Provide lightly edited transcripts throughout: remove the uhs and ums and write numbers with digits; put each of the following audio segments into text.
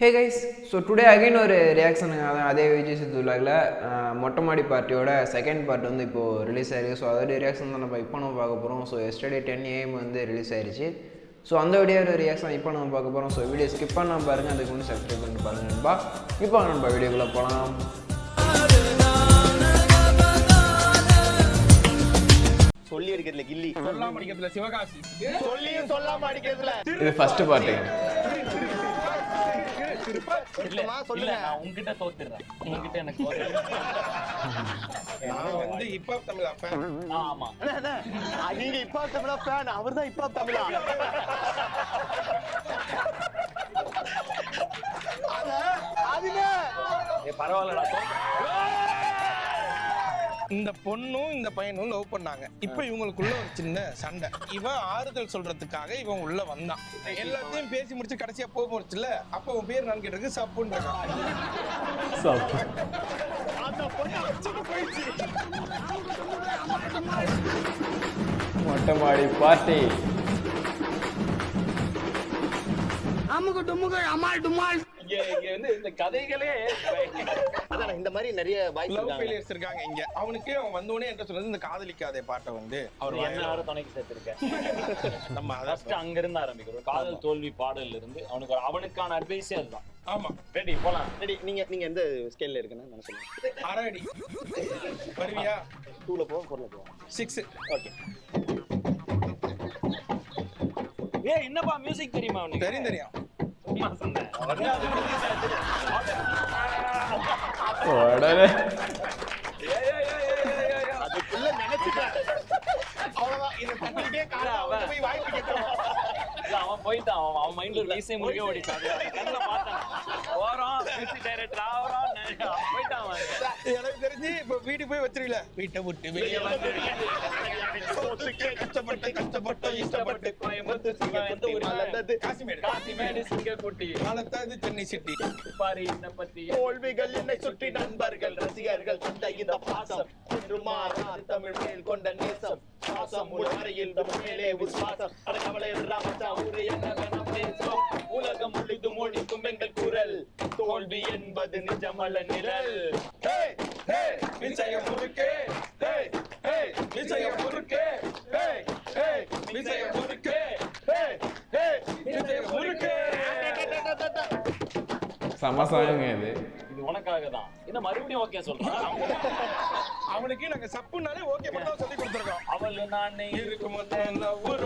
Hey guys, so today again ஒரு reaction அதே விஜய் சேது vlogல மொட்டை மாடி பார்ட்டியோட செகண்ட் பார்ட் வந்து இப்போ ரிலீஸ் ஆயிருக்கு. ஸோ அதோட ரியாக்ஷன் தான் நம்ம இப்போ நம்ம பார்க்க போகிறோம். ஸோ எஸ்டர்டே 10 AM வந்து ரிலீஸ் ஆயிடுச்சு. ஸோ அந்த வீடியோட ரியாக்ஷன் இப்போ நம்ம பார்க்க போகிறோம். ஸோ வீடியோ ஸ்கிப் பண்ணாமல் பாருங்கள், அதுக்கு முன்னாடி சப்ஸ்கிரைப் பண்ணி பாருங்கள் நண்பா. இப்போ நம்ம வீடியோக்குள்ளே போகலாம். சொல்லி அடிக்கிறதுல கில்லி, சொல்லாம அடிக்கிறதுல சிவகாசி, சொல்லியும் சொல்லாம அடிக்கிறதுல இது ஃபர்ஸ்ட் பார்ட். சொல்லுங்க. நான் உன்கிட்ட தோத்துறேன், உன்கிட்ட எனக்கு நான் வந்து இப்ப தமிழா ஃபேன். ஆமா நீங்க இப்ப தமிழா ஃபேன், அவர்தான் இப்ப தமிழா. அதுங்க பரவாயில்லடா. இந்த பொண்ணும் இந்த பையனும் லவ் பண்ணாங்க. இப்ப இவங்களுக்குள்ள ஒரு சின்ன சண்டை. இவன் ஆறுதல் சொல்றதுக்காக இவன் உள்ள வந்தான். எல்லாத்தையும் பேசி முடிச்சு கடைசியா போக முடிச்சுல. அப்ப உன் பேர் நான் கேட்டிருக்கு சப்புன்னு இருக்கான். மொட்டை மாடி பார்ட்டி. இங்க வந்து இந்த கதைகளே அதான் இந்த மாதிரி நிறைய பாய்ஸ் லவ் இருக்காங்க. ஃபெயிலியர்ஸ் இருக்காங்க இங்க. அவனுக்கு அவன் வந்தோடனே என்ன சொன்னது, இந்த காதலிக்காதே பாட்டை வந்து அவர் என்ன யாரும் துணைக்கு சேர்த்திருக்கேன். நம்ம ஃபர்ஸ்ட் அங்க இருந்து ஆரம்பிக்கிறோம். காதல் தோல்வி பாடல்ல இருந்து அவனுக்கான அட்வைஸே அதுதான். ஆமா ரெடி போலாம். ரெடி. நீங்க எந்த ஸ்கேல்ல இருக்குன்னு நான் சொல்லுங்க. அரடி வருவியா? 2ல போ, 4ல போ. 6. ஓகே. ஏய் என்னப்பா மியூசிக் தெரியுமா உனக்கு? தெரியும். சும்மா சொன்னேன். அதுக்குள்ள நினைச்சிட்டேன். அவ்வளவுதான். இத தட்டிட்டே கால போய் வாய்ப்பு கேட்றோம். அவன் போயிட்டான். அவன் மைண்ட்ல ரீசே முருகே ஓடிச்சான். கண்ணல பார்த்தான். ஓரம் மியூசிக் டைரக்டர் ஆவறான். போயிட்டான் அவன். எனக்கு தெரிஞ்சு இப்ப வீட்டு போய் வச்சிரல. வீட்டை விட்டு வெளியே வந்து கஷ்டப்பட்டு இஷ்டப்பட்டு மலர்ந்தது காசிமேடு சிங்கக்குட்டி மலர்ந்தது சென்னை சிட்டி. பாரி என்ன பத்தி தோல்விகள் என்னை சுற்றி நண்பர்கள் ரசிகர்கள் தந்த இந்த பாசம் என்று மாறாது தமிழ் மேல் கொண்ட நேசம் பாசம் முழுவரையில் மேலே உஸ்வாசம் அட கவலை ராமச்சா ஊரே என்ன வேணும் நேசம் உலகம் முழுதும் ஒழிக்கும் எங்கள் குரல் தோல்வி என்பது நிஜமல்ல நிழல். விஜயம் முறுக்கே விஜயம் முறுக்கே விஜயம் முறுக்கே விஜயம் முறுக்கே. சமசாங்க இது. இது உனக்காக தான். என்ன மறுபடியும் ஓகே சொல்றான். அவனுக்கு நாங்க சப்புனாலே ஓகே பண்ணா சொல்லி கொடுத்துருக்கோம். அவள் நானே இருக்கும்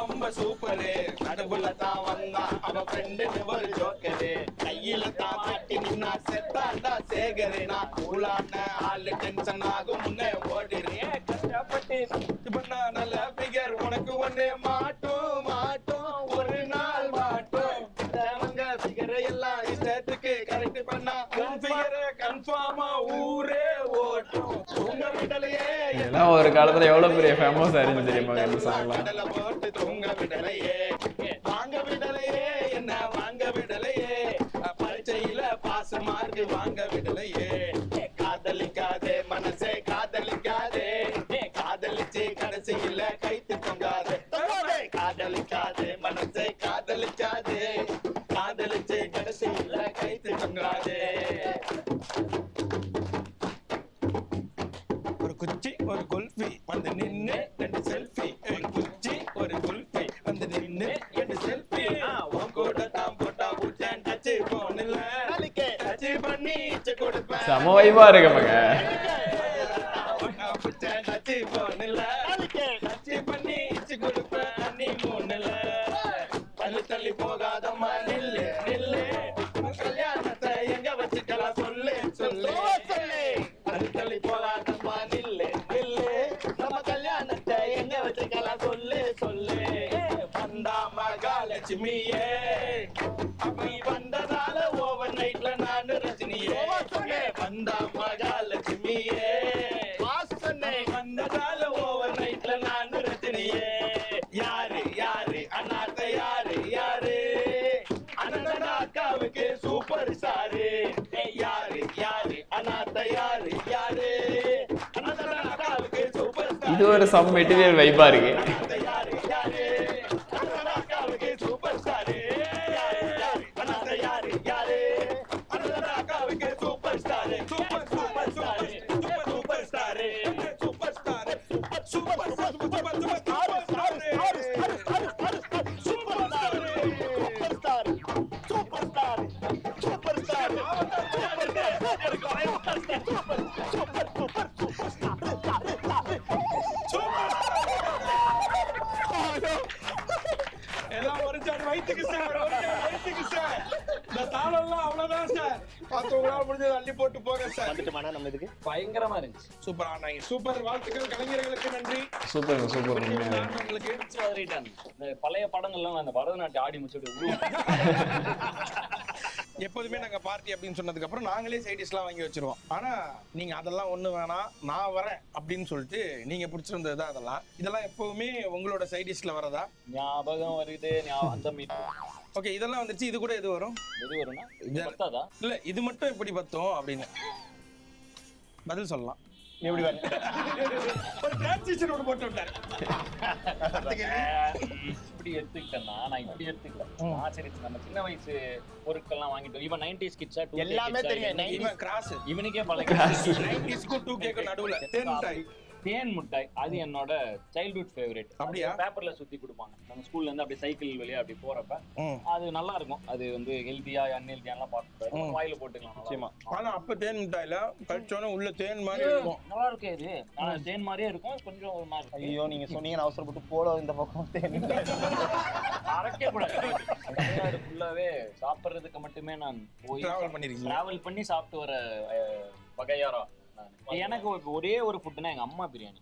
ரொம்ப சூப்பரு. நடுவுல தான் வந்தா அவ ஃப்ரெண்டு ஒரு ஜோக்கரு கையில தான் மாட்டி நின்னா செத்தாண்டா சேகரு நான் கூலான ஆளு டென்ஷன் ஆகும் முன்னே ஓடிறேன் கஷ்டப்பட்டு இப்ப நான் நல்ல பிகர் உனக்கு ஒண்ணே மாட்டோம் ஒரு நாள் மாட்டோம் அவங்க ஃபிகரை எல்லாம் இஷ்டத்துக்கு கரெக்ட் பண்ணா பிகரை கன்ஃபார்மா ஊரே ஓட்டும். உங்க விடலையே இதெல்லாம் ஒரு காலத்துல எவ்வளவு பெரிய ஃபேமஸ் ஆயிருந்துச்சு தெரியுமா இந்த சாங்லாம். கடலை போட்டு தூங்க விடலையே வாங்க விடலையே என்ன வாங்க விடலையே பரீட்சையில பாஸ் மார்க் வாங்க விடலையே காதலிக்காதே மனசே காதலிக்காதே காதலிச்சு கடைசியில கைத்து தொங்காதே காதலிக்காதே மனசே காதலிக்காதே காதலிச்சு கடைசியில கைத்து தொங்காதே. ஒரு குச்சி ஒரு குல்ஃபி வந்து நின்னு 2 செல்ஃபி. ஒரு குச்சி ஒரு குல்ஃபி வந்து நின்னு 2 செல்ஃபி. உன் கூட தான் போட்டா ஊட்டேன் டச் போன்ல டச் பண்ணி கொடுப்பேன். செம வைபா இருக்கு மக. டச் போன்ல டச் பண்ணி கொடுப்பேன் நீ மூணுல. தள்ளி தள்ளி போகாதம்மா நில்லு நில்லு. கல்யாணத்தை எங்க வச்சுக்கலாம் சொல்லு சொல்லு. தள்ளி தள்ளி போகாதம்மா நில்லு நில்லு. நம்ம கல்யாணத்தை எங்க வச்சுக்கலாம் சொல்லு சொல்லு. வந்தா மகாலட்சுமியே அப்படி வந்ததால ஓவர் நைட்ல நான் ரஜினியே. வந்தா மகாலட்சுமியே வந்ததால ஓவர் நைட்ல நான் ரஜினியே. யாரு யாரு அண்ணாத்த யாரு யாரு அண்ணன் அக்காவுக்கு சூப்பர் ஸ்டாரு. யாரு யாரு அண்ணாத்த யாரு யாரு அண்ணன் அக்காவுக்கு சூப்பர் ஸ்டார். இது ஒரு சம் மெட்டீரியல் வைபா இருக்கு. யாரு யாரு அண்ணன் அக்காவுக்கு சூப்பர் ஸ்டாரு. யாரு யாரு அண்ணாத்த யாரு யாரு வயிற்றுக்கு சார், வயிற்றுக்கு சார். இந்த தாளம்லாம் அவ்வளவுதான் சார். பார்த்தவங்களா முடிஞ்சது அள்ளி போட்டு போக சார். வந்துட்டுமாண்ணா நம்ம இதுக்கு பயங்கரமா இருந்துச்சு. சூப்பர் ஆனாங்க, சூப்பர். வாழ்த்துக்கள் கலைஞர்களுக்கு, நன்றி சூப்பருங்க சூப்பர். உங்களுக்கு. இந்த பழைய படங்கள்லாம் அந்த பரதநாட்டியம் ஆடி முடிச்சுட்டு எப்போதுமே நாங்க பார்ட்டி அப்படின்னு சொன்னதுக்கு அப்புறம் நாங்களே சைடிஷ்லாம் வாங்கி வச்சிருவோம். ஆனா நீங்க அதெல்லாம் ஒண்ணு வேணாம், நான் வரேன் அப்படின்னு சொல்லிட்டு நீங்க பிடிச்சிருந்தது தான் அதெல்லாம். இதெல்லாம் எப்பவுமே உங்களோட சைடிஷ்ல வரதா? ஞாபகம் வருது, அந்த மீட். ஓகே, இதெல்லாம் வந்துருச்சு. இது கூட எது வரும்? எது வரும்னா இது பத்தாதா? இல்ல, இது மட்டும் எப்படி பத்தும் அப்படின்னு பதில் சொல்லலாம். எப்படி வரல ஒரு டிரான்சிஷன் ஒன்று போட்டு விட்டாரு. இப்படி எடுத்துக்கிட்டேன்னா நான் இப்படி எடுத்துக்கல. சரி, நம்ம சின்ன வயசு பொருட்கள்லாம் வாங்கிட்டோம். இவன் 90s கிட்ஸா, எல்லாமே தெரியும். இவன் கிராஸ். இவனுக்கே பல 90s க்கு 2K க்கு நடுவுல தேன் மிட்டாய். தேன் மிட்டாய் அது என்னோட சைல்ட்ஹுட் ஃபேவரட். அப்படியா? பேப்பர்ல சுத்தி கொடுப்பாங்க நம்ம ஸ்கூல்ல இருந்து. அப்படியே சைக்கிள் வழியா அப்படி போறப்ப அது நல்லா இருக்கும். அது வந்து ஹெல்தியா அன்ஹெல்தியாலாம் பார்த்து வாயில போட்டுக்கலாம். நிச்சயமா. ஆனா அப்ப தேன் மிட்டாயில கடிச்சோன்னா உள்ள தேன் மாதிரி இருக்கும். நல்லா இருக்கு. இது தேன் மாதிரியே இருக்கும், கொஞ்சம் ஒரு மாதிரி இருக்கும். ஐயோ, நீங்க சொன்னீங்கன்னு அவசரப்பட்டு போல இந்த பக்கம் அரைக்க கூடாது. அது ஃபுல்லாவே சாப்பிடுறதுக்கு மட்டுமே நான் போய் டிராவல் பண்ணி சாப்பிட்டு வர வகையாரா. எனக்கு ஒரே ஒரு ஃபுட்னா எங்க அம்மா பிரியாணி.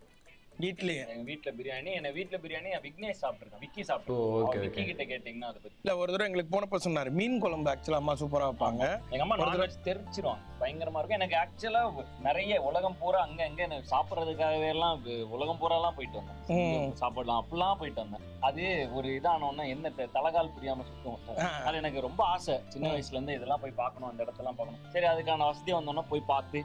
வீட்லயே எங்க வீட்ல பிரியாணி, வீட்ல பிரியாணி விக்னேஷ் சாப்பிட்டுருக்கேன். விக்கி சாப்பிட்டு விக்கி கிட்ட கேட்டீங்கன்னா அதை பத்தி. இல்ல, ஒரு தடவை எங்களுக்கு போனப்ப சொன்னாரு மீன் குழம்பு ஆக்சுவலா அம்மா சூப்பரா வைப்பாங்க. எங்க அம்மா நான்வெஜ் தெரிச்சிருவாங்க, பயங்கரமா இருக்கும். எனக்கு ஆக்சுவலா நிறைய உலகம் பூரா அங்க எனக்கு சாப்பிட்றதுக்காகவே எல்லாம் உலகம் பூரா எல்லாம் போயிட்டு வந்தேன். சாப்பிடலாம் அப்படிலாம் போயிட்டு வந்தேன். அது ஒரு இதானோன்னா என்ன தலகால் புரியாம சுத்தும். அது எனக்கு ரொம்ப ஆசை சின்ன வயசுல இருந்து. இதெல்லாம் போய் பார்க்கணும், அந்த இடத்தெல்லாம் பார்க்கணும். சரி, அதுக்கான வசதி வந்தோன்னா போய் பார்த்து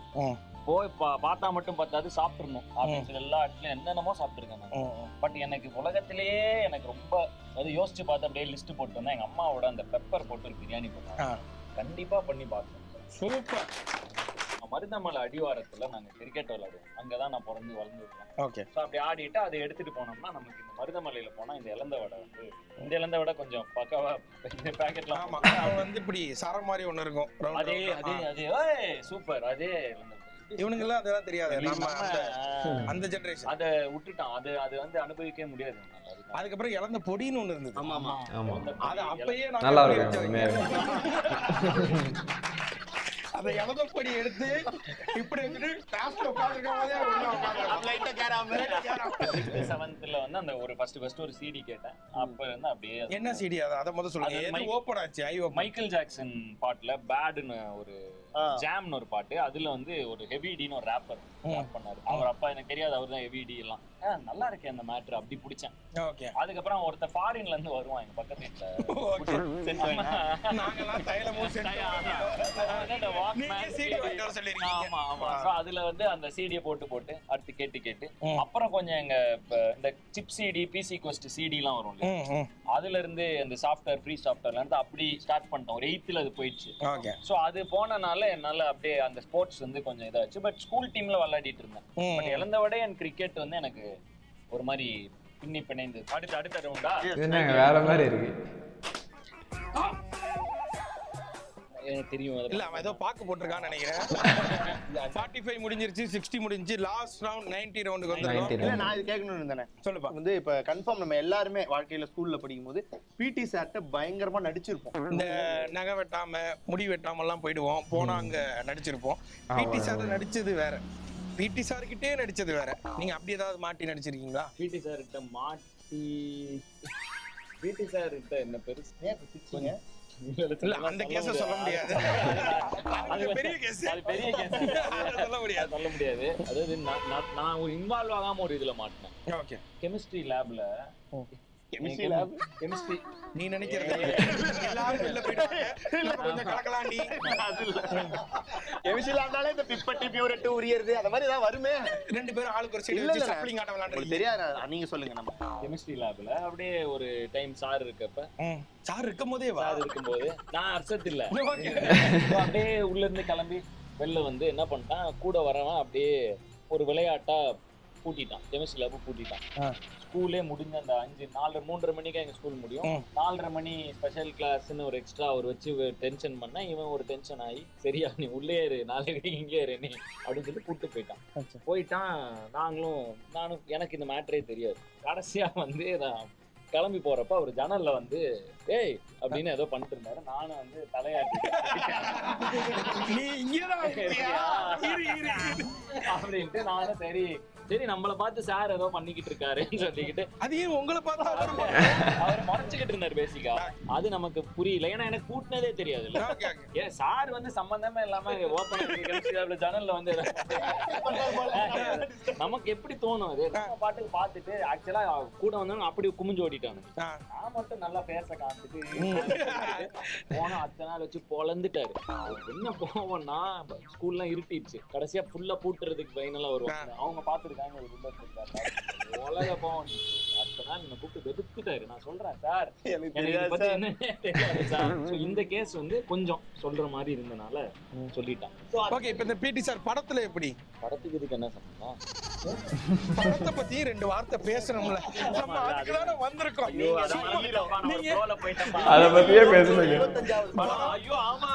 போய் பார்த்தா மட்டும் பார்த்தாது சாப்பிட்டுருணும் அப்படின்னு சொல்லி எல்லா இடத்துலயும் என்னென்னமோ சாப்பிட்டுருக்கேன். பட் எனக்கு உலகத்திலேயே எனக்கு ரொம்ப அது யோசிச்சு பார்த்து அப்படியே லிஸ்ட் போட்டு வந்தேன். எங்க அம்மாவோட அந்த பெப்பர் போட்டு ஒரு பிரியாணி போட்டாங்க. கண்டிப்பா பண்ணி பார்த்தேன். சூப்பர். மருதமலை அடிவாரத்துல நாங்க கிரிக்கெட் விளையாடுவோம். அங்கதான் நான் பிறந்து வளர்ந்துருக்கேன். ஓகே. ஸோ அப்படி ஆடிட்டு அதை எடுத்துட்டு போனோம்னா நமக்கு இந்த மருதமலையில போனா இந்த இலந்த வடை வந்து இந்த இலந்த வடை கொஞ்சம் பக்காவா பேக்கெட்லாம். ஆமா, வந்து இப்படி சரம் மாதிரி ஒண்ணு இருக்கும். அதே அதே அதே சூப்பர். அதே இவனுங்க எல்லாம் அதெல்லாம் தெரியாது. நம்ம அந்த ஜெனரேஷன் அதை விட்டுட்டான். அது வந்து அனுபவிக்கவே முடியாது. அதுக்கப்புறம் இழந்த பொடின்னு ஒண்ணு இருந்தது. ஆமா ஆமா ஆமா, அது அப்பயே நல்லா இருக்கும். அதை இழந்த பொடி எடுத்து இப்படி எடுத்துட்டு டாஸ்ல உட்காந்துருக்காமலே செவன்த்ல வந்து அந்த ஒரு ஃபர்ஸ்ட் ஒரு சிடி கேட்டேன். அப்ப இருந்து அப்படியே என்ன சிடி அதை முதல்ல சொல்லுங்க. எது ஓபன் ஆச்சு? மைக்கேல் ஜாக்சன் பாட்டுல பேடுன்னு ஒரு ஜாம்னு ஒரு பாட்டு. அதுல வந்து ஒரு ஹெவி டின்னு ஒரு ரேப்பர் பண்ணாரு. அவர் அப்பா எனக்கு தெரியாது, அவர் தான் ஹெவி டி எல்லாம். நல்லா இருக்கேன் அந்த மேட்ரு, அப்படி பிடிச்சேன். அதுக்கப்புறம் ஒருத்தர் ஃபாரின்ல இருந்து வருவான் எங்க பக்கத்து வீட்டுல. அதுல வந்து அந்த சிடியை போட்டு அடுத்து கேட்டு அப்புறம் கொஞ்சம் எங்க இந்த chip city, PC coast city எல்லாம் வரும். அதுல இருந்து அந்த சாஃப்ட்வேர் ஃப்ரீ சாஃப்ட்வேர்ல இருந்து அப்படி ஸ்டார்ட் பண்ணிட்டோம். ஒரு 8th அது போயிடுச்சு. சோ அது போனனால என்னால அப்படியே அந்த ஸ்போர்ட்ஸ் வந்து கொஞ்சம் இதாச்சு. பட் ஸ்கூல் டீம்ல விளையாடிட்டு இருந்தேன். பட் இழந்த விட என் கிரிக்கெட் வந்து எனக்கு ஒரு மாதிரி பின்னி பிணைந்து. அடுத்த ரவுண்டா வேற மாதிரி இருக்கு. எனக்கு தெரியும். இல்ல, அவன் ஏதோ பாக்கு போட்டிருக்கான்னு நினைக்கிறேன். 45 முடிஞ்சிருச்சு, 60 முடிஞ்சு, லாஸ்ட் ரவுண்ட் 90 ரவுண்டுக்கு வந்துருக்கோம். நான் இது கேட்கணும்னு இருந்தேனே. சொல்லுப்பா. வந்து இப்ப கன்ஃபார்ம் நம்ம எல்லாருமே வாழ்க்கையில ஸ்கூல்ல படிக்கும் போது பிடி சார்ட்ட பயங்கரமா நடிச்சிருப்போம். இந்த நகை வெட்டாம முடி வெட்டாம எல்லாம் போயிடுவோம். போனா அங்க நடிச்சிருப்போம். பிடி சார் நடிச்சது வேற, பிடி சார் கிட்டே நடிச்சது வேற. நீங்க அப்படி ஏதாவது மாட்டி நடிச்சிருக்கீங்களா? பிடி சார் கிட்ட மாட்டி பிடி சார் கிட்ட என்ன பெருசு இல்ல, அந்த கேஸ சொல்ல முடியாது. அது பெரிய கேஸ். சொல்ல முடியாது. அதாவது நான் ஒரு இன்வால்வ் ஆகாம ஒரு இதுல மாட்டினேன். ஓகே. கெமிஸ்ட்ரி லேப்ல கெமிஸ்ட்ரி நீ நினைக்கிறது எல்லாரும் வெளில போயிடுவாங்க. இல்ல கொஞ்சம் கலக்கலாம் நீ. கெமிஸ்ட்ரி லேப்னாலே இந்த பிப்பட்டி பியூரட் உரியறது அந்த மாதிரி ஏதாவது வருமே. ரெண்டு பேரும் ஆளுக்கு ஒரு சைடு வச்சு ஸ்டப்லிங் ஆட்ட விளையாடுறீங்க. தெரியாது, நீங்க சொல்லுங்க. நம்ம கெமிஸ்ட்ரி லேப்ல அப்படியே ஒரு டைம் சார் இருக்கப்ப சார் இருக்கும்போதே இருக்கும்போது நான் அர்த்தத்து இல்ல அப்படியே உள்ள இருந்து கிளம்பி வெளில வந்து என்ன பண்ணிட்டான், கூட வரவன் அப்படியே ஒரு விளையாட்டா பூட்டிட்டான். Chemistry lab பூட்டிட்டான். ஸ்கூலே முடிஞ்ச அந்த 3:30 மணிக்கு எங்க ஸ்கூல் முடியும். 4:30 மணி ஸ்பெஷல் கிளாஸ்ன்னு ஒரு எக்ஸ்ட்ரா ஒரு வச்சு டென்ஷன் பண்ண இவன் ஒரு டென்ஷன் ஆகி சரியா நீ உள்ளே இரு, நாளைக்கு இங்கே இரு நீ அப்படின்னு சொல்லி கூப்பிட்டு போயிட்டான். நானும் எனக்கு இந்த மேட்டரே தெரியாது. கடைசியா வந்து நான் கிளம்பி போறப்ப அவர் ஜன்னல்ல வந்து ஏய் அப்படின்னு ஏதோ பண்ணிட்டு இருந்தாரு. நானும் வந்து தலையாட்டி நீ இங்கதான் அப்படின்ட்டு நானும் சரி சரி நம்மள பார்த்து சார் ஏதோ பண்ணிக்கிட்டு இருக்காருன்னு சொல்லிக்கிட்டு அதையும் உங்களை பார்த்தா அவர் மறைச்சுக்கிட்டு இருந்தாரு பேசிக்கா. அது நமக்கு புரியல, ஏன்னா எனக்கு கூட்டினதே தெரியாது. ஏன் சார் வந்து சம்பந்தமே இல்லாம ஓப்பன் ஜன்னல்ல வந்து நமக்கு எப்படி தோணும் அது பாட்டுக்கு பார்த்துட்டு ஆக்சுவலா கூட வந்தவங்க அப்படி குமிஞ்சு ஓடிட்டானு. நான் மட்டும் நல்லா பேச காத்துட்டு போனா அத்தனை நாள் வச்சு பொழந்துட்டாரு. என்ன போவோம்னா ஸ்கூல்லாம் இருட்டிடுச்சு, கடைசியா ஃபுல்லா பூட்டுறதுக்கு பையனெல்லாம் வருவாங்க, அவங்க பாத்துருக்காங்க உலக போவோம். அடுத்த நாள் என்ன கூப்பிட்டு வெறுத்துட்டாரு. நான் சொல்றேன் சார் இந்த கேஸ் வந்து கொஞ்சம் சொல்ற மாதிரி இருந்தனால சொல்லிட்டான். ஓகே, இப்ப இந்த பிடி சார் படத்துல எப்படி? படத்துக்கு இதுக்கு என்ன சம்பந்தம்? படத்தை பத்தி 2 வார்த்தை பேசணும்ல, நம்ம அதுக்குதானே வந்திருக்கோம். அத பத்தியே பேசணுங்க. ஐயோ ஆமா,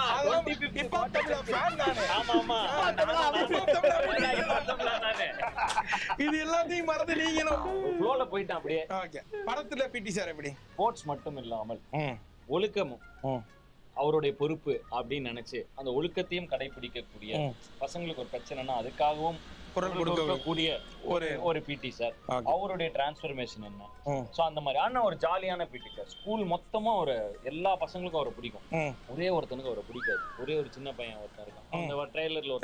இது எல்லாத்தையும் மறந்து நீங்களும் ஃப்ளோல போயிட்டான் அப்படியே. ஓகே, படத்துல பிடி சார் எப்படி? ஸ்போர்ட்ஸ் மட்டும் இல்லாமல் ஒழுக்கமும் அவருடைய பொறுப்பு அப்படின்னு நினைச்சு அந்த ஒழுக்கத்தையும் கடைபிடிக்கக்கூடிய பசங்களுக்கு ஒரு பிரச்சனைனா அதுக்காகவும் குரல் கொடுக்கக்கூடிய ஒரு பிடி சார். அவருடைய டிரான்ஸ்ஃபர்மேஷன் என்ன, சோ அந்த மாதிரி. ஆனா ஒரு ஜாலியான பிடி சார். ஸ்கூல் மொத்தமா ஒரு எல்லா பசங்களுக்கும் அவரை பிடிக்கும், ஒரே ஒருத்தனுக்கு அவரை பிடிக்காது. ஒரே ஒரு சின்ன பையன் ஒருத்தன் இருக்கான், அந்த ட்ரெய்லர்ல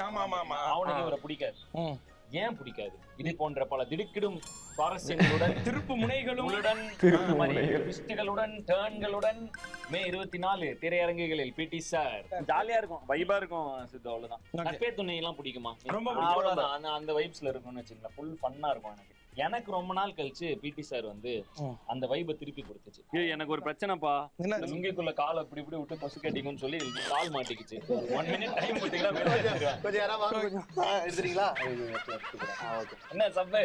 அவனுக்கு அவரை பிடிக்காது. ஏன் பிடிக்காது? இது போன்ற பல திடுக்கிடும் சுவாரஸ்யங்களுடன் திருப்பு முனைகளுடன் டர்ன்களுடன் மே 24 திரையரங்குகளில் பிடி சார். ஜாலியா இருக்கும், வைபா இருக்கும் சித்து. அவ்வளவுதான். நட்பே துணை எல்லாம் பிடிக்குமா? அவ்வளவுதான், அந்த வைப்ஸ்ல இருக்கும்னு வச்சுக்கலாம். ஃபுல் ஃபன்னா இருக்கும். எனக்கு ரொம்ப நாள் கழிச்சு பிடி சார் வந்து அந்த வைபை திருப்பி கொடுத்துச்சு. எனக்கு ஒரு பிரச்சனைப்பா, லுங்கிக்குள்ள காலை இப்படி இப்படி விட்டு பசு கட்டிங்கன்னு சொல்லி கால் மாட்டிக்கிச்சு. 1 மினிட் டைம் எடுத்துறீங்களா? என்ன subway?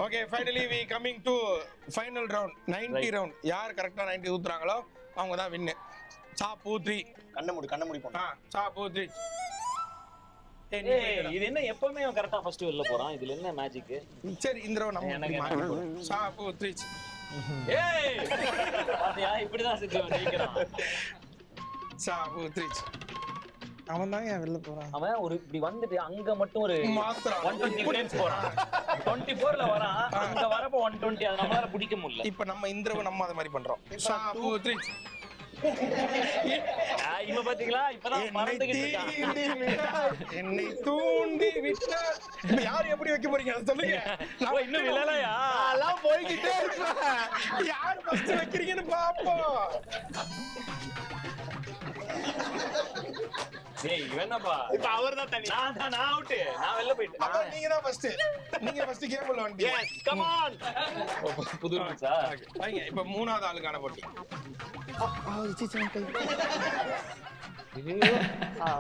Okay, finally we coming to final round, 90 round. யார் கரெக்ட்டா 90 ஊத்துறாங்களோ அவங்க தான் வின். சாப்பு 3 கண்ண மூடி போங்க. சாப்பு 3. இது என்ன எப்பவுமே கரெக்ட்டா ஃபர்ஸ்ட் வெளில போறான், இதுல என்ன மேஜிக்? சரி, இந்த ரோ நம்ம மாத்தி போறோம். சாப்பு 3. ஏய் பாத்தியா, இப்படி தான் சித்து ஜெயிக்கறான். சாப்பு 3. அவன் தான் வெளில போறான். அவன் ஒரு இப்படி வந்துட்டு அங்க மட்டும் ஒரு 120 ஃப்ரேம்ஸ் போறான். 24ல வரான், அங்க வரப்ப 120. அத நம்மளால பிடிக்க முடியல. இப்போ நம்ம இந்த ரோ நம்ம அத மாதிரி பண்றோம். சாப்பு 3. இவ பாத்தீங்களா, இப்பதான் மறந்துக்கிட்டு இருக்கான். என்னை தூண்டி விட்டார். இப்ப யார் எப்படி வைக்க போறீங்க அத சொல்லுங்க. இன்னும் விழலையா? எல்லாம் போய்கிட்டே இருப்பேன். யார் ஃபர்ஸ்ட் வைக்கிறீங்கன்னு பாப்போம். டேய் இவனப்பா, இப்ப அவர்தான் தண்ணி. நான் அவுட். நான் வெளில போயிட்டேன். அப்ப நீங்க தான் ஃபர்ஸ்ட். நீங்க ஃபர்ஸ்ட் கேம் உள்ள வந்துட்டீங்க. Yes, come on. புது ரூல்ஸா? வாங்க, இப்ப மூணாவது ஆளுக்கான போட்டி.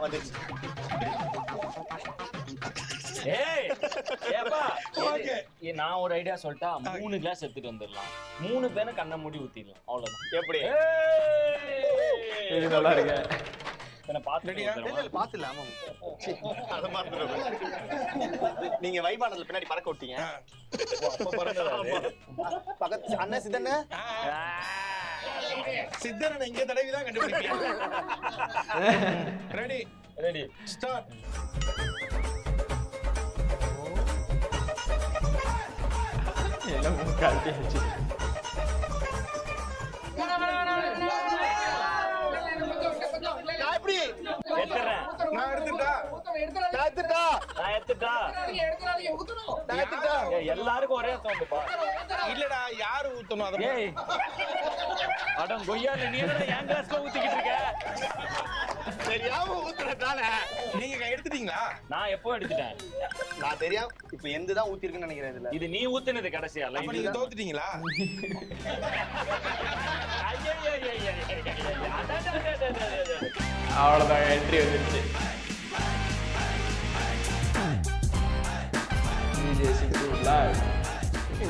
வந்துச்சு. ஏய் ஏப்பா, ஓகே. நான் ஒரு ஐடியா சொல்லிட்டா, 3 கிளாஸ் எடுத்துட்டு வந்துடலாம். 3 பேரும் கண்ண மூடி ஊத்திடலாம், அவ்வளவுதான். எப்படி? இது நல்லா இருக்கு. பாத்துல ஆமா, அத மாத்திரம். நீங்க வைபானதுல பின்னாடி பறக்க விட்டீங்க. அப்ப பறந்ததா? பக்கத்து அண்ணன் சித்தண்ண சித்தரன் எங்க தடவி தான் கண்டுபிடிப்பீங்க. Ready ready start. எல்லாம் காட்டியாச்சு. எப்படி எடுத்துறேன். நான் எடுத்துட்டா. எல்லாருக்கும் ஒரே சவுண்டுப்பா. இல்லடா, யாரு ஊத்தணும் அத? ஏய் அடம் கொய்யால, நீ என்ன என் கிளாஸ்ல ஊத்திக்கிட்டு இருக்க? தெரியாம ஊத்துறதால நீங்க எடுத்துட்டீங்களா? நான் எப்போ எடுத்துட்டேன்? நான் தெரியாம இப்ப எந்த தான் ஊத்தி இருக்குன்னு நினைக்கிறேன். இதுல இது நீ ஊத்துனது கடைசியா? அப்ப நீங்க தோத்துட்டீங்களா? அவ்வளவுதான், என்ட்ரி வந்துருச்சு. DJ Sidhu live.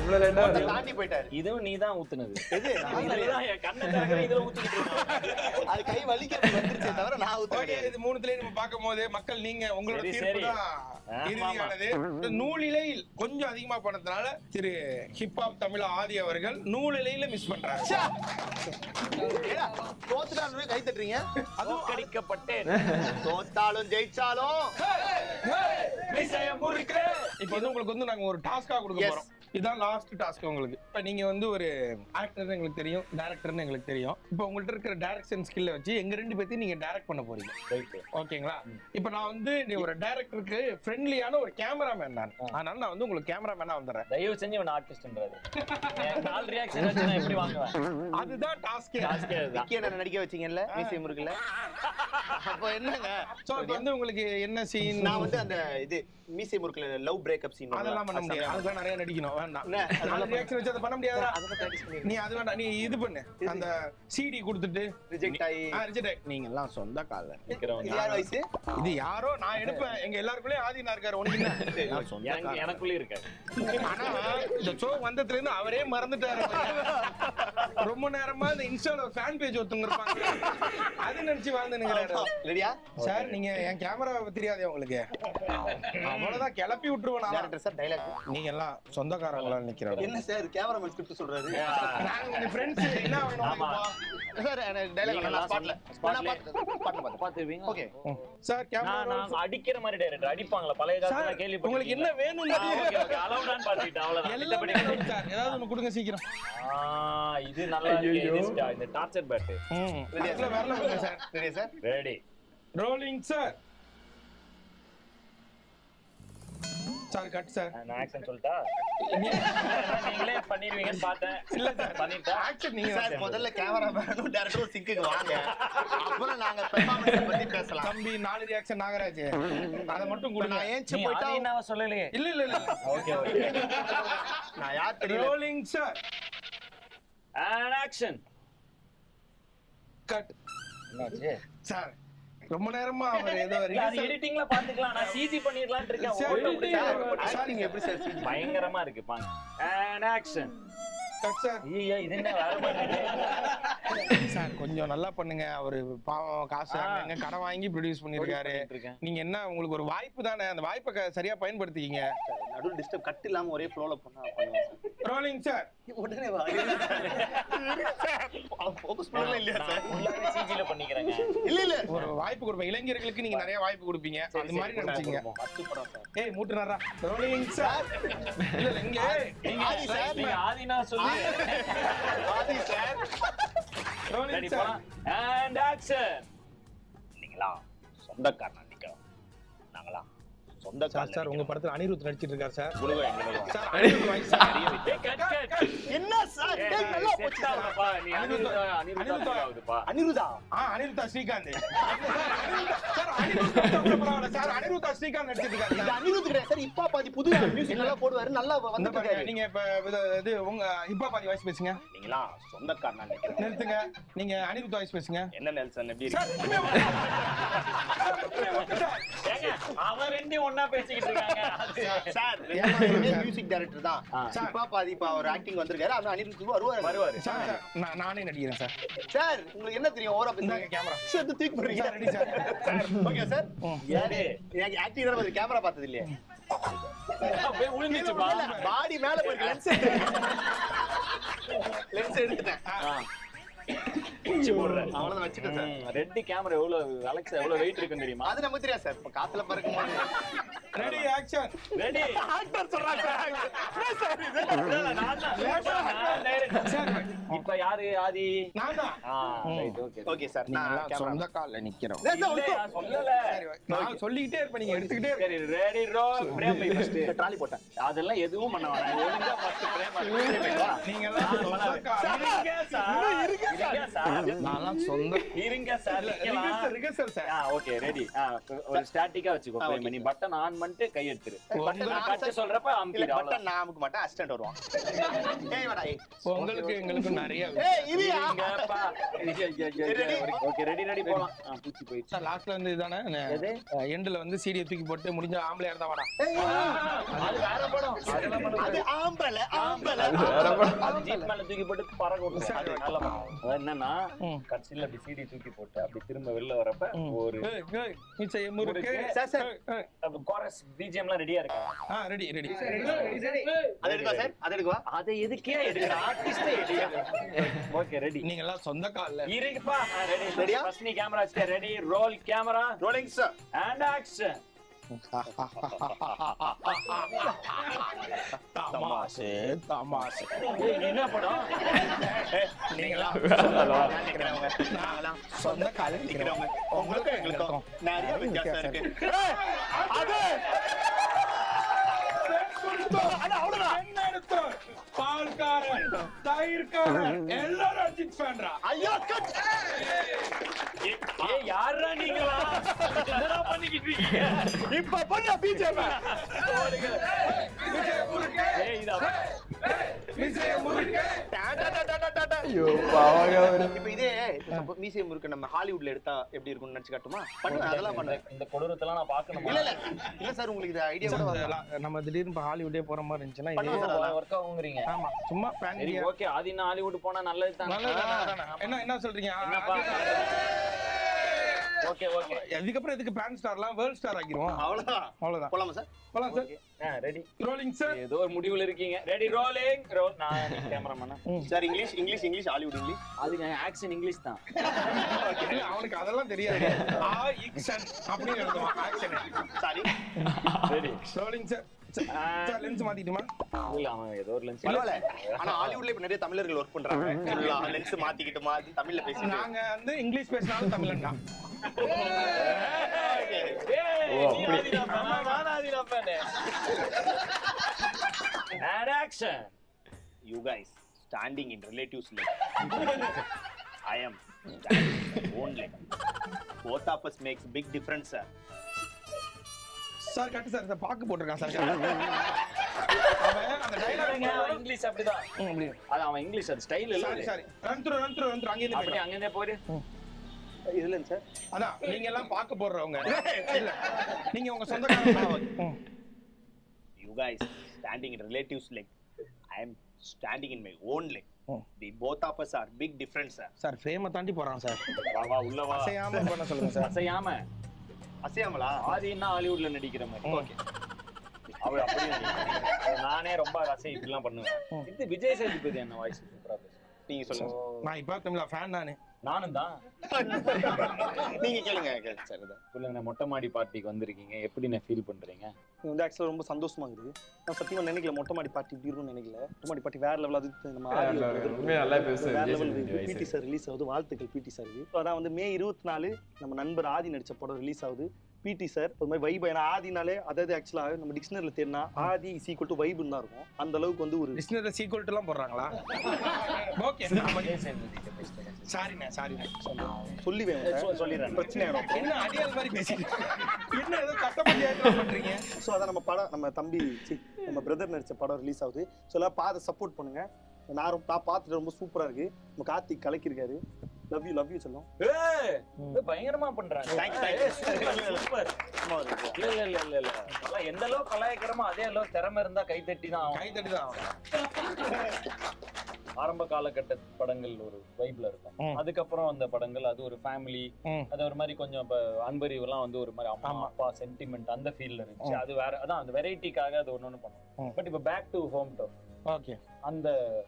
இவ்வளவு லேட்டா அதை தாண்டி போயிட்டாரு. இதுவும் நீ தான் ஊத்துனது. எது? நான் இதுலதான் என் கண்ணை திறக்கிற இதுல ஊத்திக்கிட்டு இருக்கான். அது கை வலிக்கிறது வந்துருச்சே தவிர நான் ஊத்த ஓகே, கிடையாது. இது மூணுத்துலயும் நம்ம பார்க்கும்போது மக்கள் நீங்க உங்களோட சரி, தீர்ப்பு சரி. தான் இறுதியானது. நூலிலையில் கொஞ்சம் அதிகமா பண்ணதுனால திரு ஹிப்ஹாப் தமிழ் ஆதி அவர்கள் நூலிலையில மிஸ் பண்றாங்க. ஏடா, தோத்துட்டாலும் கை தட்டுறீங்க. அதுவும் கடிக்கப்பட்டேன். தோத்தாலும் ஜெயிச்சாலும் இப்போ வந்து உங்களுக்கு வந்து நாங்க ஒரு டாஸ்கா கொடுக்க Yes. போறோம். இதான் லாஸ்ட் டாஸ்க் உங்களுக்கு. இப்போ நீங்க வந்து ஒரு ஆக்டர்னு எங்களுக்கு தெரியும், டைரக்டர்னு எங்களுக்கு தெரியும். இப்போ உங்கள்ட்ட இருக்கிற டைரக்ஷன் ஸ்கில்ல வச்சு எங்க ரெண்டு பேத்தையும் நீங்க டைரக்ட் பண்ண போறீங்க. ஓகேங்களா? இப்போ நான் வந்து நீ ஒரு டைரக்டருக்கு ஃப்ரெண்ட்லியான ஒரு கேமராமேன் நான். அதனால நான் வந்து உங்களுக்கு கேமராமேனா வந்துடுறேன். தயவு செஞ்சு இவன் ஆர்டிஸ்ட்ன்றாரு. நாலு ரியாக்ஷன் வச்சு நான் எப்படி வாங்குவேன்? அதுதான் டாஸ்கே. விக்கி என்ன நடிக்க வச்சீங்கல்ல மியூசியம் இருக்குல்ல, அப்போ என்னங்க? சோ இப்போ வந்து உங்களுக்கு என்ன சீன்? நான் வந்து அந்த இது மியூசியம் இருக்குல்ல லவ் பிரேக்கப் சீன் அதெல்லாம் பண்ண முடியாது. அதுதான் நிறைய நடிக்கணும். வேண்டாம். என்ன? நாலு ரியாக்ஷன் வச்சு அதை பண்ண முடியாதா? அதுக்கு பிராக்டிஸ் பண்ணி நீ அது வேண்டாம். நீ இது பண்ணு. அந்த சிடி கொடுத்துட்டு ரிஜெக்ட் ஆகி ரிஜெக்ட். நீங்க எல்லாம் சொந்த கால. இது யார் வயசு? இது யாரோ நான் எடுப்பேன். எங்க எல்லாருக்குள்ளயும் ஆதினா இருக்காரு. உனக்கு என்ன? நான் சொந்த கால. எனக்குள்ளே இருக்காரு. ஆனா இந்த ஷோ வந்ததுல இருந்து அவரே மறந்துட்டாரு. ரொம்ப நேரமா இந்த இன்ஸ்டால ஒரு ஃபேன் பேஜ் ஒருத்தவங்க இருப்பாங்க. அது நினைச்சு வாழ்ந்துனுங்கறாரு. ரெடியா? சார் நீங்க என் கேமரா தெரியாதே உங்களுக்கு. அவ்வளவுதான் கிளப்பி விட்டுருவேன் நான். Director sir dialogue. நீங்க எல்லாம் சொந்தக்காரங்களா நிக்கிறீங்க. என்ன சார் கேமராமேன் ஸ்கிரிப்ட் சொல்றாரு? நாங்க உங்க ஃப்ரெண்ட்ஸ் என்ன வேணும் ஆமா. உங்களுக்கு? சார் டைலாக் நான் ஸ்பாட்ல பாட்டு பாத்துருவீங்க. ஓகே. சார் கேமரா நான் அடிக்கிற மாதிரி டைரக்டர் அடிப்பாங்களா பழைய காலத்துல சார் கேள்வி உங்களுக்கு என்ன வேணும்? அலௌடான்னு பாத்துக்கிட்டேன் அவ்வளவுதான். எல்லாமே வேணும் சார். ஏதாவது ஒண்ணு கொடுங்க சீக்கிரம். இது நல்லா இருக்கு. இந்த டார்ச்சர் பேட். அதுல வரல கொடுங்க சார். ரெடியா sir? Ready. Rolling sir. Sir cut sir. நான் ஆக்சன் சொல்லிட்டா நீங்களே பண்ணிடுவீங்கன்னு பார்த்தேன். இல்ல சார் பண்ணிட்டா ஆக்சன் நீங்க சார் முதல்ல கேமராமேனும் டைரக்டரும் சிங்குக்கு வாங்க, அப்புறம் நாங்க பெர்ஃபார்மன்ஸ் பத்தி பேசலாம். தம்பி 4 ரியாக்ஷன் நாகராஜ் அத மட்டும் கொடுங்க. நான் ஏன் நீ போயிட்டா ஆதினாவ சொல்லலையே. இல்ல இல்ல இல்ல. Okay okay. நான் யார் தெரியல. Rolling sir. And action. Cut. என்னாச்சு? சார் ரொம்ப நேரமா அவர் ஏதோ அது எடிட்டிங்ல பாத்துக்கலாம். நான் சிஜி பண்ணிரலாம்னு இருக்கேன். சார், ஓட்ட விட்டு சார் நீங்க எப்படி சார் சிரிச்சீங்க? பயங்கரமா இருக்கு பாங்க. And action. Cut sir. ஐயோ இது என்ன வேற மாதிரி சார் கொஞ்சம் நல்லா பண்ணுங்க. அவரு பாவம் காசு அங்க கடன் வாங்கி ப்ரொடியூஸ் பண்ணிருக்காரு. இருக்கேன். நீங்க என்ன உங்களுக்கு ஒரு வாய்ப்பு தானே, அந்த வாய்ப்பை சரியா பயன்படுத்திக்கீங்க. நடுவுல டிஸ்டர்ப் கட் இல்லாம ஒரே ஃப்ளோல பண்ணுவோம் சார். Rolling sir. உடனே வா. ஃபோக்கஸ் பண்ணல இல்லையா சார்? ஃபுல்லாவே சிஜில பண்ணிக்கறேங்க. இல்ல இல்ல ஒரு வாய்ப்பு கொடுப்பேன். இளைஞர்களுக்கு நீங்க நிறைய வாய்ப்பு கொடுப்பீங்க. அது மாதிரி நினைச்சீங்க. சூப்பரா சார். ஏய் மூட்டுறாரா. Rolling sir. இல்ல இல்ல இங்க ஆதி சார் நீங்க ஆதினா சொல்லி ஆதி சார் ரோலிங் ரெடி சார். போலாம். And action. நீங்களா சொந்தக்காரனா நிக்கிறோம். நாங்களா சொந்தக்காரனா. சார் உங்க படத்துல அனிருத் நடிச்சிட்டு இருக்காரு சார். குடுங்க எங்க sir Anirudh voice sir. Cut cut. என்ன சார் டேக் நல்லா போச்சு சார். செட்டாவுப்பா. நீ அனிருத்தா ஆகுதுப்பா. அனிருதா அனிருத்தா ஸ்ரீகாந்த். சார் அனிருத்தா பரவாயில்ல சார். அனிருத்தா ஸ்ரீகாந்த் நடிச்சிட்டு இருக்காரு இது சார். அனிருத் கிடையாது சார். இப்பா பாதி புது மியூசிக் நல்லா போடுவாரு. நல்லா இந்த வந்துட்டு பாருங்க, இருக்காரு. நீங்க இப்ப இது உங்க ஹிப்பா பாதி வாய்ஸ் பேசுங்க. நீங்களா சொந்தக்காரனா நிக்கிறோம். நிறுத்துங்க. நீங்க அனிருத் வாய்ஸ் பேசுங்க. என்ன நெல்சன் எப்படி சார் ஏங்க அவன் ரெண்டையும் ஒண்ணா பேசிக்கிட்டு இருக்காங்க. சார் மியூசிக் டைரக்டர் தான். இப்பா பாதி இப்ப அவர் ஆக்டிங் வந்திருக்காரு. அது அனிருத் வருவாரு. சார் நானே நடிக்கிறேன் சார். சார் உங்களுக்கு என்ன தெரியும் ஓவரா இந்தாங்க பேசுங்க. கேமரா. சார் தூக்கி போறீங்க. Sir ready sir. Okay sir. யாரு எனக்கு ஆக்டிங் தான் வந்து கேமரா பார்த்தது இல்லையே. அப்படியே உளுந்துச்சுப்பா. பாடி மேல போயிருக்கு. லென்ஸ் எடுத்துட்டேன். உச்சி போடுறேன். அவ்வளவுதான் வச்சுட்டேன் சார். ரெட் கேமரா எவ்வளவு அலெக்ஸா எவ்வளவு வெயிட் இருக்குன்னு தெரியுமா? அது நமக்கு தெரியாது சார். இப்ப காத்துல பறக்கும் போது ரெடி ஆக்ஷன். ரெடி. ஆக்டர் சொல்றாங்க சார். இப்ப யாரு ஆதி? நான் தான். Right okay. Okay sir. நீங்க சொந்த கால்ல நிக்கிறோம். இல்லையா, சொல்லல. சரி நான் சொல்லிக்கிட்டே இருப்பேன், நீங்க எடுத்துக்கிட்டே சரி ready roll frame by first. Trolley போட்டேன். அதெல்லாம் எதுவும் பண்ண வேணாம். ஒழுங்கா ஃபர்ஸ்ட் பிரேம் பண்ணி வா. நீங்க எல்லாம் சொந்த கால். இருங்க சார். இருங்க சார். நான்லாம் சொந்த இருங்க sir rehearsal sir. Okay ready. ஒரு ஸ்டாட்டிக்கா வச்சுக்கோ ஃப்ரேம். நீ பட்டன் ஆன் பண்ணிட்டு கை எடுத்துரு. பட்டன் கட் சொல்றப்ப அமுக்கிடு. பட்டன் நான் அமுக்க மாட்டேன், அசிஸ்டன்ட் வருவான். ஏய் வாடா ஏய். உங்களுக்கு எங்களுக்கு நிறைய ஏய் இரியா. ஓகே ரெடி போலாம். பூச்சி போயிடுச்சு. சார் லாஸ்ட்ல வந்து இதானே எண்ட்ல வந்து சீடியை தூக்கி போட்டு முடிஞ்ச ஆம்பளை இருந்தா வாடா. அது வேற படம். அது ஆம்பளை அது ஜீப் மேல தூக்கி போட்டு பறக்க விட்டு அது நல்ல படம். அது என்னன்னா கடைசியில அப்படி சீடி தூக்கி போட்டு அப்படி திரும்ப வெளில வரப்ப ஒரு கோரஸ் பிஜிஎம்லாம் ரெடியா இருக்கு. Ready ready. அது எடுக்கவா சார்? அது எடுக்கவா? அதை எதுக்கே எடுக்கிற ஆர்டிஸ்ட் ரெடியா? Okay ready. நீங்க எல்லாம் சொந்த கால்ல இருங்கப்பா. ரெடி ரெடியா? ஃபர்ஸ்ட் நீ கேமரா வச்சுக்க. Ready roll camera rolling sir and action. தமாஷே தமாஷே. என்ன படம்? நீங்களாம் சொந்த கால்ல நிக்கிறவங்க. உங்களுக்கு எங்களுக்கும் நிறைய வித்தியாசம் இருக்கு. அது பால்காரன் தயிர்காரன் எல்லாரும் அஜித் ஃபேன்ரா. ஐயோ கட். ஏய் யாரா நீங்களா? என்னடா பண்ணிக்கிட்டு இருக்கீங்க? இப்ப பண்ண பிஜேபி. ஏய் இதா ஐயோ பாவங்க அவரு. இப்ப இதே மியூசியம் இருக்கு, நம்ம ஹாலிவுட்ல எடுத்தா எப்படி இருக்கும்னு நினைச்சு காட்டுமா? பண்ணுங்க, அதெல்லாம் பண்ணுங்க. இந்த கொடூரத்தெல்லாம் நான் பார்க்கணுமா? இல்ல சார், உங்களுக்கு இது ஐடியா கூட வரல. நம்ம திடீர்னு இப்ப ஹாலிவுட்டே போற மாதிரி இருந்துச்சுன்னா ஒர்க் ஆகுங்கறீங்க. ஆமா சும்மா பிளான் சரி ஓகே. ஆதினா ஹாலிவுட் போனா நல்லது தான். என்ன சொல்றீங்க? என்னப்பா? Okay okay. அதுக்கப்புறம் இதுக்கு பேன் ஸ்டார்லாம் வேர்ல்ட் ஸ்டார் ஆக்கிடுவோம். அவ்வளவுதான். போலாமா சார்? போலாம் சார். Ready rolling sir. ஏதோ ஒரு முடிவுல இருக்கீங்க. Ready rolling roll. நான் கேமராமேனா சார்? English Hollywood English. அது ஆக்ஷன் இங்கிலீஷ் தான். அவனுக்கு அதெல்லாம் தெரியாது. ஆக்ஷன் அப்படி எழுதுவான். Action. Sorry. Ready rolling sir. Sir lens மாத்திட்டுமா? இல்ல அவன் ஏதோ ஒரு லென்ஸ். பரவாயில்ல. ஆனா ஹாலிவுட்ல இப்ப நிறைய தமிழர்கள் வர்க் பண்றாங்க. ஃபுல்லா லென்ஸ் மாத்திக்கிட்டுமா தமிழ்ல பேசி. நாங்க வந்து இங்கிலீஷ் பேசினாலும் தமிழன் தான். And action. You guys standing in relatives leg. I am standing in own leg. Both of us makes big difference, sir. Sir cut sir. Sir பாக்கு போட்டுருக்கான் சார். அவன் அந்த டயலாக் இங்கிலீஷ் அப்படிதான். அது அவன் இங்கிலீஷ் அது ஸ்டைல் இல்ல. சாரி ரன் த்ரூ அங்க இருந்து அப்படி அங்க இருந்தே போயிடு. இதுல சார் அதான் நீங்க எல்லாம் பாக்க போடுறவங்க இல்ல, நீங்க உங்க சொந்தக்காரங்க. You guys standing in relatives leg. I am standing in my own leg. The both of us are big difference, sir. Sir ஃப்ரேமை தாண்டி போறான் சார். வா உள்ள வா. அசையாம பண்ண சொல்லுங்க சார். அசையாமலா? ஆதினா ஹாலிவுட்ல நடிக்கிற மாதிரி. ஓகே. அவ அப்படியே நடிக்கிறான். நானே ரொம்ப அசை இப்படிலாம் பண்ணுவேன். இது விஜய் சேதுபதி என்ன வாய்ஸ் சூப்பரா பேசுறான். நீங்க சொல்லுங்க. நான் இப்ப தமிழ்ல ஃபேன் நானே. நானும் தான். நீங்க கேளுங்க சார். சொல்லுங்க. மொட்டை மாடி பார்ட்டிக்கு வந்திருக்கீங்க, எப்படி நான் ஃபீல் பண்றீங்க? வந்து ஆக்சுவலா ரொம்ப சந்தோஷமா இருக்குது. நான் சத்தியமா நினைக்கல மொட்டை மாடி பார்ட்டி இப்படி இருக்கும்னு நினைக்கல. மொட்டை மாடி பார்ட்டி வேற லெவல். அது நம்ம நல்லா பேசுறேன். பிடி சார் ரிலீஸ் ஆகுது. வாழ்த்துக்கள் பிடி சாருக்கு. அதான் வந்து மே 24 நம்ம நண்பர் ஆதி நடிச்ச படம் ரிலீஸ் ஆகுது. பிடி சார் ஒரு மாதிரி வைப். ஏன்னா ஆதினாலே அதாவது ஆக்சுவலா நம்ம டிக்ஷனரியில தேடினா ஆதி இஸ் ஈக்குவல் டு வைப்னு தான் இருக்கும். அந்த அளவுக்கு வந்து ஒரு டிக்ஷனரியில சீக்வல் எல்லாம் போடுறாங்களா? ஓகே சாரிண்ணே சொல்லிடுறேன். பிரச்சனை என்ன அடியால் மாதிரி பேசிட்டு என்ன ஏதோ கட்டப்பட்டு பண்றீங்க? ஸோ அதான் நம்ம படம் நம்ம தம்பி நம்ம பிரதர் நடிச்ச படம் ரிலீஸ் ஆகுது. ஸோ எல்லாம் பார்த்து சப்போர்ட் பண்ணுங்க. நான் பார்த்துட்டு ரொம்ப சூப்பரா இருக்கு. நம்ம கார்த்திக் கலக்கிருக்காரு. லவ் யூ சொல்லும். பயங்கரமா பண்றாங்க. சூப்பர். இல்ல எந்த அளவுக்கு கலாய்க்கிறோமோ அதே அளவுக்கு திறமை இருந்தா கைத்தட்டி தான். ஆரம்ப காலகட்ட படங்கள் ஒரு வைப்ல இருக்கும். அதுக்கப்புறம் அந்த படங்கள் அது ஒரு ஃபேமிலி, அது ஒரு மாதிரி கொஞ்சம் அன்பறிவு எல்லாம் வந்து ஒரு மாதிரி அம்மா அப்பா சென்டிமெண்ட் அந்த ஃபீல்ல இருந்துச்சு. அது வேற. அதான் அந்த வெரைட்டிக்காக அது ஒண்ணு பண்ணுவோம். பட் இப்ப back to home town okay அந்த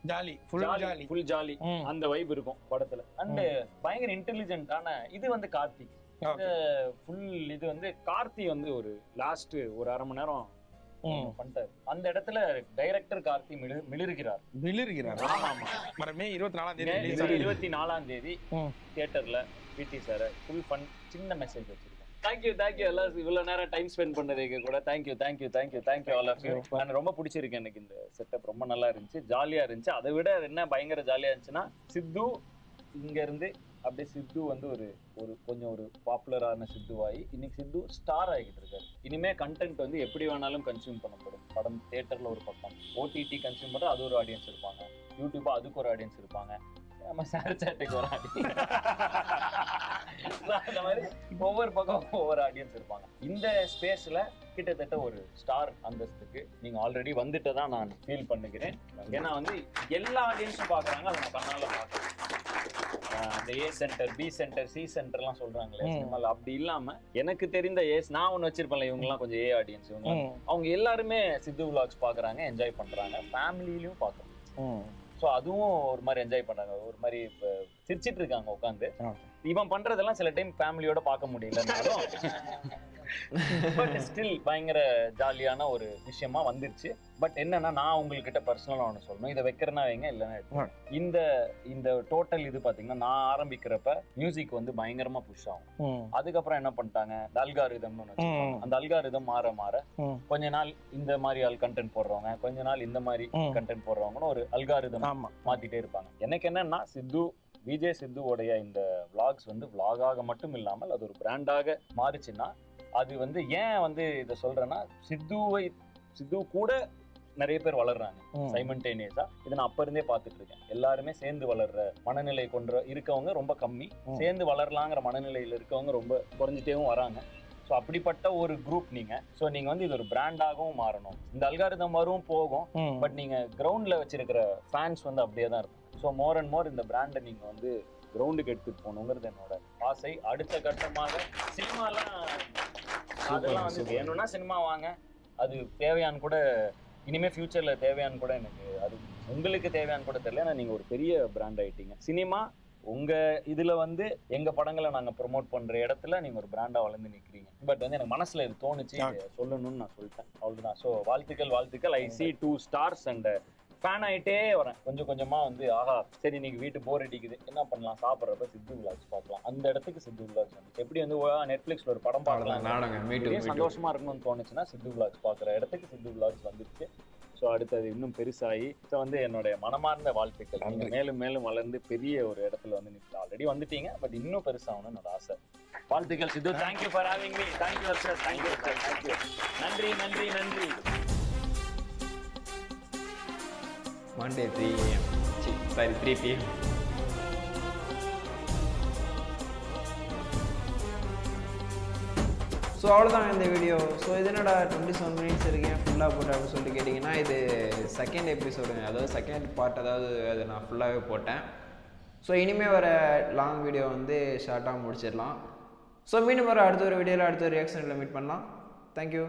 ஜாலி ஃபுல் ஜாலி அந்த வைப் இருக்கும் படத்துல. அண்ட் பயங்கர இன்டெலிஜென்ட்டான இது வந்து கார்த்திக். ஃபுல் இது வந்து கார்த்தி வந்து ஒரு லாஸ்ட் ஒரு அரை மணி நேரம் பண்ணிட்டாரு. அந்த இடத்துல டைரக்டர் கார்த்தி மிளிர்கிறார். ஆமா ஆமா. மே 24ஆம் தேதி தியேட்டர்ல பிடி சார் ஃபுல் ஃபன் சின்ன மெசேஜ் வச்சிருக்கோம். தேங்க்யூ எல்லாம் இவ்வளவு நேரம் டைம் ஸ்பெண்ட் பண்ணதுக்கு கூட தேங்க்யூ ஆல் ஆஃப் யூ. எனக்கு ரொம்ப பிடிச்சிருக்கு. எனக்கு இந்த செட்டப் ரொம்ப நல்லா இருந்துச்சு, ஜாலியா இருந்துச்சு. அதை விட என்ன பயங்கர ஜாலியா இருந்துச்சுன்னா சித்து இங்க இருந்து அப்படியே சித்து வந்து ஒரு ஒரு கொஞ்சம் ஒரு பாப்புலரான சித்துவாகி இன்னைக்கு சித்து ஸ்டார் ஆகிட்டு இருக்காரு. இனிமே கண்டென்ட் வந்து எப்படி வேணாலும் கன்சியூம் பண்ணப்படும். படம் தியேட்டர்ல ஒரு பக்கம், ஓடிடி கன்சியூம் பண்ற அது ஒரு ஆடியன்ஸ் இருப்பாங்க, யூடியூப் அதுக்கு ஒரு ஆடியன்ஸ் இருப்பாங்க, நம்ம ஷேர் சாட்டுக்கு ஒரு ஆடியன்ஸ், அந்த மாதிரி ஒவ்வொரு பக்கம் ஒவ்வொரு ஆடியன்ஸ் இருப்பாங்க. இந்த ஸ்பேஸ்ல கிட்டத்தட்ட ஒரு ஸ்டார் அந்தஸ்துக்கு நீங்க ஆல்ரெடி வந்துட்டு தான் நான் ஃபீல் பண்ணுகிறேன். ஏன்னா வந்து எல்லா ஆடியன்ஸும் பாக்குறாங்க, அதை நான் கண்ணால பாக்குறேன். அந்த A centre, B centre, C சென்டர்லாம் சொல்றாங்களே சினிமால, அப்படி இல்லாம எனக்கு தெரிந்த நான் ஒன்று வச்சிருப்பேன்ல, இவங்க எல்லாம் கொஞ்சம் ஏ ஆடியன்ஸ், இவங்க அவங்க எல்லாருமே சித்து விலாக்ஸ் பாக்குறாங்க, என்ஜாய் பண்றாங்க, ஃபேமிலியிலயும் பாக்குறாங்க. ஸோ அதுவும் ஒரு மாதிரி என்ஜாய் பண்றாங்க, ஒரு மாதிரி இப்போ சிரிச்சிட்டு இருக்காங்க உட்காந்து. இவன் பண்றதெல்லாம் சில டைம் ஃபேமிலியோட பார்க்க முடியலன்னாலும் பட் ஸ்டில் பயங்கர ஜாலியான ஒரு விஷயமா வந்துருச்சு. பட் என்னன்னா, நான் உங்ககிட்ட பர்சனலா ஒன்று சொல்லணும், இதை வைக்கிறேன்னா வைங்க, இல்லைன்னா இந்த இந்த டோட்டல் இது பாத்தீங்கன்னா, நான் ஆரம்பிக்கிறப்ப மியூசிக் வந்து பயங்கரமா புஷ் ஆகும். அதுக்கப்புறம் என்ன பண்ணிட்டாங்க, அல்காரிதம்னு ஒன்று, அந்த அல்காரிதம் மாற மாற கொஞ்ச நாள் இந்த மாதிரி கண்டென்ட் போடுறவங்க, கொஞ்ச நாள் இந்த மாதிரி கண்டென்ட் போடுறவங்கன்னு ஒரு அல்காரிதம் மாத்திட்டே இருப்பாங்க. எனக்கு என்னன்னா, விஜய் சித்துவோடைய இந்த விளாக்ஸ் வந்து விளாகாக மட்டும் இல்லாமல் அது ஒரு பிராண்டாக மாறுச்சுன்னா, அது வந்து ஏன் வந்து இதை சொல்றேன்னா, சித்து கூட நிறைய பேர் வளர்றாங்க சைமல்டேனியஸா. இதை நான் அப்ப இருந்தே பார்த்துட்டு இருக்கேன். எல்லாருமே சேர்ந்து வளர்ற மனநிலை கொண்டு இருக்கவங்க ரொம்ப கம்மி, சேர்ந்து வளரலாங்கிற மனநிலையில இருக்கவங்க ரொம்ப குறைஞ்சிட்டேவும் வராங்க. ஸோ அப்படிப்பட்ட ஒரு குரூப் நீங்க. ஸோ நீங்க வந்து இது ஒரு பிராண்டாகவும் மாறணும். இந்த அல்காரிதம் வரும் போகும், பட் நீங்க கிரவுண்ட்ல வச்சிருக்கிற ஃபேன்ஸ் வந்து அப்படியே தான் இருக்கும். ஸோ மோர் அண்ட் மோர் இந்த பிராண்டை நீங்க வந்து கிரவுண்டுக்கு எடுத்துட்டு போகணுங்கிறது என்னோட ஆசை. அடுத்த கட்டமாக சினிமாலாம் அதெல்லாம் வந்து வேணும்னா சினிமா வாங்க, அது தேவையான்னு கூட இனிமே ஃபியூச்சர்ல தேவையான்னு கூட எனக்கு, அது உங்களுக்கு தேவையான்னு கூட தெரியல. ஏன்னா நீங்க ஒரு பெரிய பிராண்ட் ஆயிட்டீங்க. சினிமா உங்க இதுல வந்து எங்க படங்களை நாங்க ப்ரொமோட் பண்ற இடத்துல நீங்க ஒரு பிராண்டா வளர்ந்து நிக்கிறீங்க. பட் வந்து எனக்கு மனசுல இது தோணுச்சு, சொல்லணும்னு நான் சொல்லிட்டேன், அவ்வளவுதான். ஸோ வாழ்த்துக்கள். ஐ see 2 stars அண்ட் ஃபேன் ஆகிட்டே வரேன் கொஞ்சம் கொஞ்சமா. வந்து ஆஹா சரி, இன்னைக்கு வீட்டு போர் அடிக்குது, என்ன பண்ணலாம், சாப்பிட்றப்ப சித்து விலாக்ஸ் பார்க்கலாம், அந்த இடத்துக்கு சித்து விலாக்ஸ் வந்து எப்படி வந்து நெட்ஃபிளிக்ஸ்ல ஒரு படம் பார்க்கலாம் சந்தோஷமா இருக்கணும்னு தோணுச்சுன்னா சித்து விலாக்ஸ் பார்க்குற இடத்துக்கு சித்து விலாக்ஸ் வந்துருச்சு. ஸோ அடுத்தது இன்னும் பெருசாகி, ஸோ வந்து என்னுடைய மனமார்ந்த வாழ்த்துக்கள். நீங்கள் மேலும் மேலும் வளர்ந்து பெரிய ஒரு இடத்துல வந்து நீங்கள் ஆல்ரெடி வந்துட்டீங்க, பட் இன்னும் பெருசாகணும்னு என்னோட ஆசை. வாழ்த்துக்கள் Siddhu. Thank you for having me. Thank you sir. Thank you. நன்றி. Monday 3 AM. Sorry, 3 PM. So அவ்வளோதான் இந்த வீடியோ. ஸோ இது என்னடா 27 மினிட்ஸ் இருக்கேன் ஃபுல்லாக போட்டு அப்படின்னு சொல்லிட்டு கேட்டிங்கன்னா, இது செகண்ட் எபிசோடுங்க, அதாவது செகண்ட் பார்ட், அதாவது அது நான் ஃபுல்லாகவே போட்டேன். ஸோ இனிமேல் வர லாங் வீடியோ வந்து ஷார்ட்டாக முடிச்சிடலாம். ஸோ மீண்டும் வர அடுத்த ஒரு வீடியோவில் அடுத்த ஒரு ரியாக்ஷனில் மீட் பண்ணலாம். தேங்க்யூ.